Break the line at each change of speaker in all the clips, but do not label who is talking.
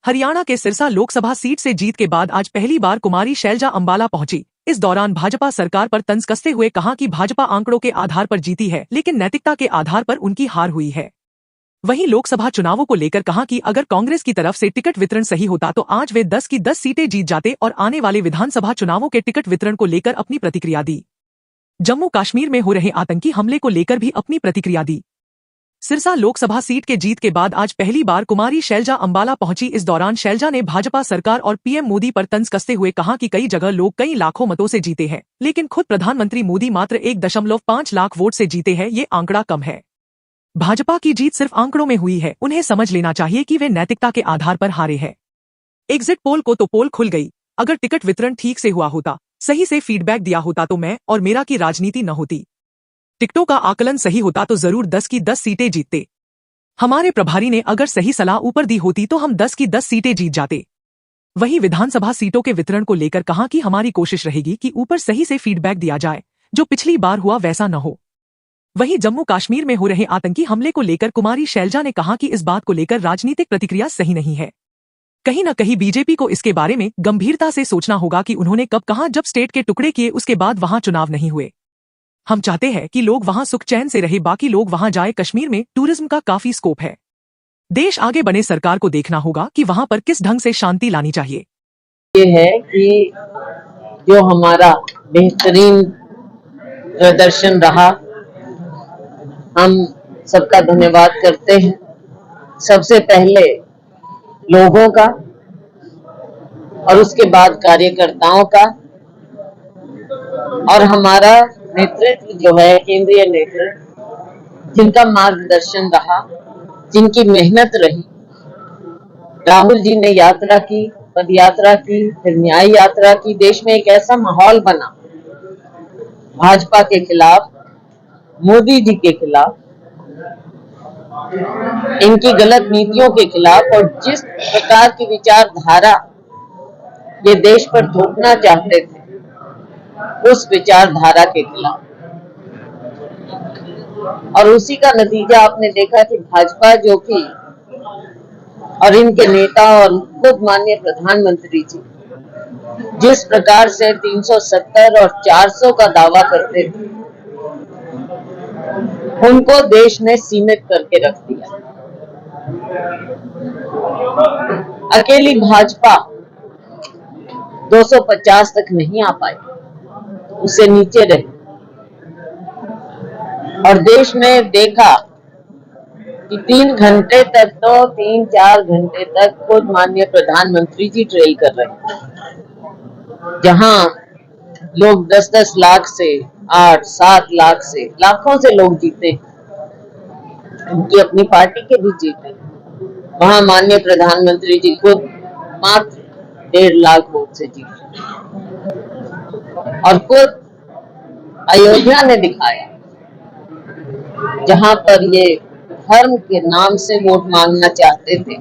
हरियाणा के सिरसा लोकसभा सीट से जीत के बाद आज पहली बार कुमारी शैलजा अंबाला पहुंची। इस दौरान भाजपा सरकार पर तंज कसते हुए कहा कि भाजपा आंकड़ों के आधार पर जीती है, लेकिन नैतिकता के आधार पर उनकी हार हुई है। वहीं लोकसभा चुनावों को लेकर कहा कि अगर कांग्रेस की तरफ से टिकट वितरण सही होता तो आज वे 10 की 10 सीटें जीत जाते और आने वाले विधानसभा चुनावों के टिकट वितरण को लेकर अपनी प्रतिक्रिया दी। जम्मू कश्मीर में हो रहे आतंकी हमले को लेकर भी अपनी प्रतिक्रिया दी। सिरसा लोकसभा सीट के जीत के बाद आज पहली बार कुमारी शैलजा अंबाला पहुंची। इस दौरान शैलजा ने भाजपा सरकार और पीएम मोदी पर तंज कसते हुए कहा कि कई जगह लोग कई लाखों मतों से जीते हैं, लेकिन खुद प्रधानमंत्री मोदी मात्र 1.5 लाख वोट से जीते हैं। ये आंकड़ा कम है। भाजपा की जीत सिर्फ आंकड़ों में हुई है। उन्हें समझ लेना चाहिए कि वे नैतिकता के आधार पर हारे हैं। एग्जिट पोल को तो पोल खुल गई। अगर टिकट वितरण ठीक से हुआ होता, सही से फीडबैक दिया होता तो मैं और मेरा की राजनीति न होती। टिकटों का आकलन सही होता तो जरूर 10 की 10 सीटें जीतते। हमारे प्रभारी ने अगर सही सलाह ऊपर दी होती तो हम 10 की 10 सीटें जीत जाते। वहीं विधानसभा सीटों के वितरण को लेकर कहा कि हमारी कोशिश रहेगी कि ऊपर सही से फीडबैक दिया जाए, जो पिछली बार हुआ वैसा न हो। वहीं जम्मू कश्मीर में हो रहे आतंकी हमले को लेकर कुमारी शैलजा ने कहा कि इस बात को लेकर राजनीतिक प्रतिक्रिया सही नहीं है। कहीं न कहीं बीजेपी को इसके बारे में गंभीरता से सोचना होगा कि उन्होंने कब कहा। जब स्टेट के टुकड़े किए उसके बाद वहां चुनाव नहीं हुए। हम चाहते हैं कि लोग वहां सुख चैन से रहे, बाकी लोग वहां जाए। कश्मीर में टूरिज्म का काफी स्कोप है। देश आगे बने, सरकार को देखना होगा कि वहां पर किस ढंग से शांति लानी चाहिए।
ये है कि जो हमारा बेहतरीन प्रदर्शन रहा, हम सबका धन्यवाद करते हैं। सबसे पहले लोगों का और उसके बाद कार्यकर्ताओं का, और हमारा नेतृत्व जो है, केंद्रीय नेतृत्व, जिनका मार्गदर्शन रहा, जिनकी मेहनत रही। राहुल जी ने यात्रा की, पद यात्रा की, फिर न्याय यात्रा की। देश में एक ऐसा माहौल बना भाजपा के खिलाफ, मोदी जी के खिलाफ, इनकी गलत नीतियों के खिलाफ, और जिस प्रकार की विचारधारा ये देश पर थोपना चाहते थे, उस विचारधारा के खिलाफ। और उसी का नतीजा आपने देखा कि भाजपा जो कि, और इनके नेता और खुद माननीय प्रधानमंत्री जी जिस प्रकार से 370 और 400 का दावा करते थे, उनको देश ने सीमित करके रख दिया। अकेली भाजपा 250 तक नहीं आ पाई, उससे नीचे रही। और देश ने देखा कि 3-4 घंटे तक खुद माननीय प्रधानमंत्री जी ट्रेल कर रहे हैं, जहां लोग 10-10 लाख से, 8-7 लाख से, लाखों से लोग जीते, उनकी अपनी पार्टी के भी जीते। वहां माननीय प्रधानमंत्री जी खुद मात्र 1.5 लाख वोट से जीते। और खुद अयोध्या ने दिखाया, जहां पर ये धर्म के नाम से वोट मांगना चाहते थे,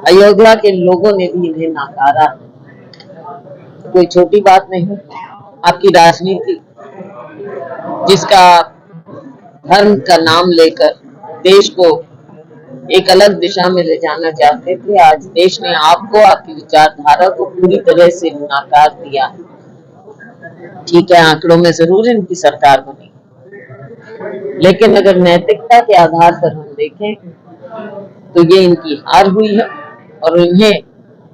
अयोध्या के लोगों ने भी इन्हें नकारा। कोई छोटी बात नहीं। आपकी राजनीति, जिसका धर्म का नाम लेकर देश को एक अलग दिशा में ले जाना चाहते थे, आज देश ने आपको, आपकी विचारधारा को पूरी तरह से नकार दिया। ठीक है, आंकड़ों में जरूर इनकी सरकार बनी, लेकिन अगर नैतिकता के आधार पर हम देखें तो ये इनकी हार हुई है और इन्हें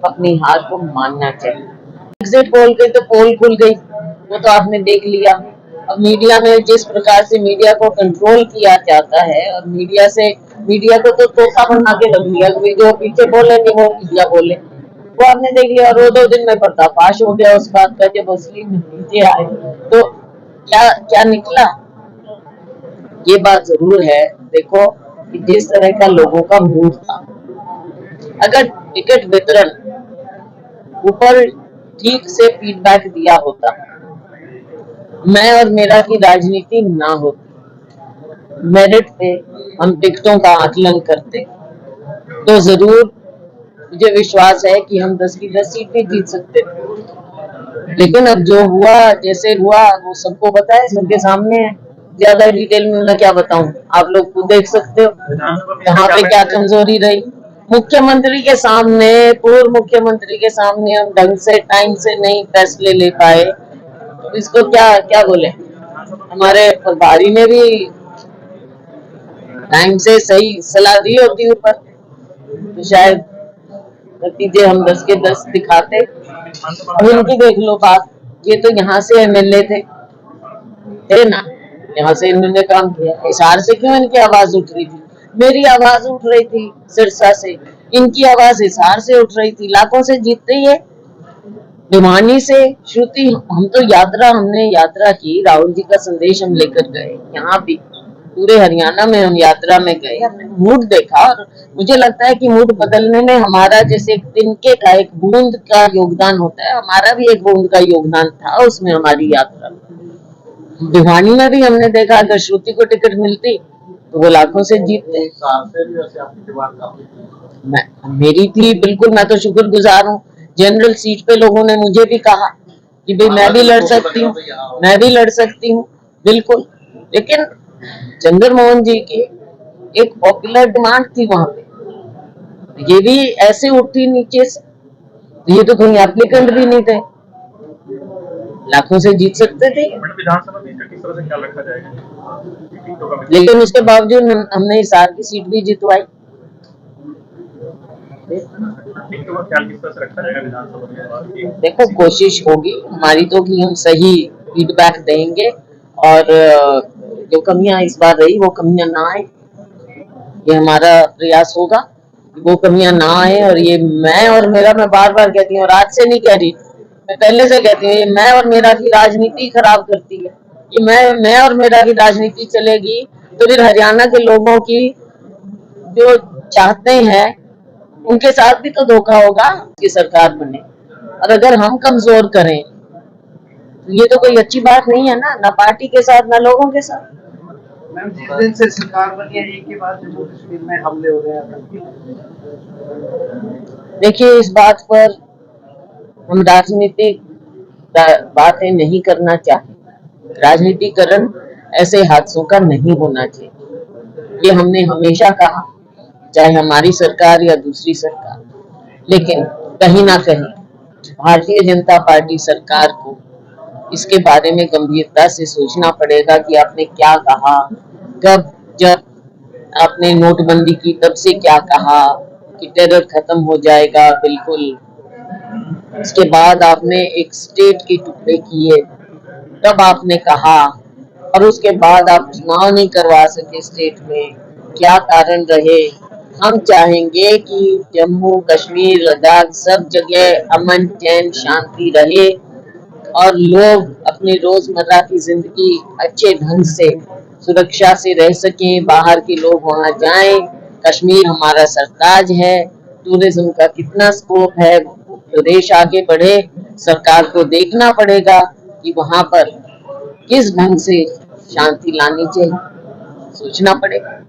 अपनी हार को मानना चाहिए। एग्जिट पोल के तो पोल खुल गई, वो तो आपने देख लिया। अब मीडिया में जिस प्रकार से मीडिया को कंट्रोल किया जाता है, और मीडिया को तो तोता बना के रख दिया, जो पीछे बोलेंगे वो मीडिया बोले, वो आपने देख लिया। और वो 2 दिन में पर्दाफाश हो गया उस बात का, जब असली नीचे आए तो क्या निकला। ये बात जरूर है, देखो कि जिस तरह का लोगों का मूड था, अगर टिकट वितरण ऊपर ठीक से फीडबैक दिया होता, मैं और मेरा की राजनीति ना होती, मेरिट पे हम टिकटों का आकलन करते, तो जरूर मुझे विश्वास है कि हम 10 की 10 सीटें जीत सकते थे। लेकिन अब जो हुआ, जैसे हुआ, वो सबको पता है, सबके सामने है। ज्यादा डिटेल में मैं क्या बताऊं, आप लोग खुद देख सकते हो यहाँ पे क्या कमजोरी रही। मुख्यमंत्री के सामने, पूर्व मुख्यमंत्री के सामने हम ढंग से टाइम से नहीं फैसले ले पाए, तो इसको क्या क्या बोले। हमारे प्रभारी ने भी टाइम से सही सलाह दी होती ऊपर, तो शायद नतीजे हम 10 के 10 दिखाते। अब इनकी देख लो बात, ये तो यहाँ से एमएलए थे ना, यहाँ से इन्होंने काम किया। हिसार से क्यों इनकी आवाज उठ रही थी? मेरी आवाज उठ रही थी सिरसा से, इनकी आवाज हिसार से उठ रही थी। लाखों से जीतते ही है। भिवानी से श्रुति, हम तो हमने यात्रा की, राहुल जी का संदेश हम लेकर गए। यहाँ भी पूरे हरियाणा में हम यात्रा में गए, हमने मूड देखा और मुझे लगता है कि मूड बदलने में हमारा जैसे एक तिनके का, एक बूंद का योगदान होता है, हमारा भी एक बूंद का योगदान था उसमें हमारी यात्रा में। भिवानी में भी हमने देखा अगर श्रुति को टिकट मिलती तो वो लाखों से जीतते। मेरी थी बिल्कुल, मैं तो शुक्रगुजार हूँ। जनरल सीट पे लोगों ने मुझे भी कहा कि भाई मैं भी लड़ सकती हूँ, मैं भी लड़ सकती हूँ, बिल्कुल। लेकिन चंद्र मोहन जी की एक पॉपुलर डिमांड थी वहां पे, ये भी ऐसे उठी नीचे से, ये तो कोई एप्लीकेंट भी नहीं थे, लाखों से जीत सकते थे।
विधानसभा में किस तरह से ख्याल रखा जाएगा?
लेकिन उसके बावजूद हमने हिसार की सीट भी जितवाई। देखो कोशिश होगी हमारी तो कि हम सही फीडबैक देंगे और जो कमियां इस बार रही वो कमियां ना आए, ये हमारा प्रयास होगा, वो कमियां ना आए। और ये मैं और मेरा, मैं बार बार कहती हूँ और आज से नहीं कह रही, मैं पहले से कहती हूँ, ये मैं और मेरा की राजनीति खराब करती है। ये मैं और मेरा की राजनीति चलेगी तो फिर हरियाणा के लोगों की जो चाहते हैं उनके साथ भी तो धोखा होगा कि सरकार बने। और अगर हम कमजोर करें तो ये तो कोई अच्छी बात नहीं है ना पार्टी के साथ ना लोगों के साथ।
मैम जिस दिन से सरकार बनी है एक के बाद जम्मू कश्मीर में हमले हो रहे हैं,
देखिए इस बात पर हम राजनीतिक बातें नहीं करना चाहते। राजनीतिकरण ऐसे हादसों का नहीं होना चाहिए, ये हमने हमेशा कहा, चाहे हमारी सरकार या दूसरी सरकार। लेकिन कहीं ना कहीं भारतीय जनता पार्टी सरकार को इसके बारे में गंभीरता से सोचना पड़ेगा कि आपने क्या कहा, कब, जब आपने नोटबंदी की तब से क्या कहा कि टेरर खत्म हो जाएगा, बिल्कुल। उसके बाद आपने एक स्टेट के टुकड़े किए, तब आपने कहा, और उसके बाद आप चुनाव नहीं करवा सके स्टेट में, क्या कारण रहे। हम चाहेंगे कि जम्मू कश्मीर लद्दाख सब जगह अमन चैन शांति रहे और लोग अपने रोजमर्रा की जिंदगी अच्छे ढंग से सुरक्षा से रह सकें, बाहर के लोग वहां जाएं। कश्मीर हमारा सरताज है, टूरिज्म का कितना स्कोप है, प्रदेश आगे बढ़े। सरकार को देखना पड़ेगा कि वहां पर किस ढंग से शांति लानी चाहिए, सोचना पड़ेगा।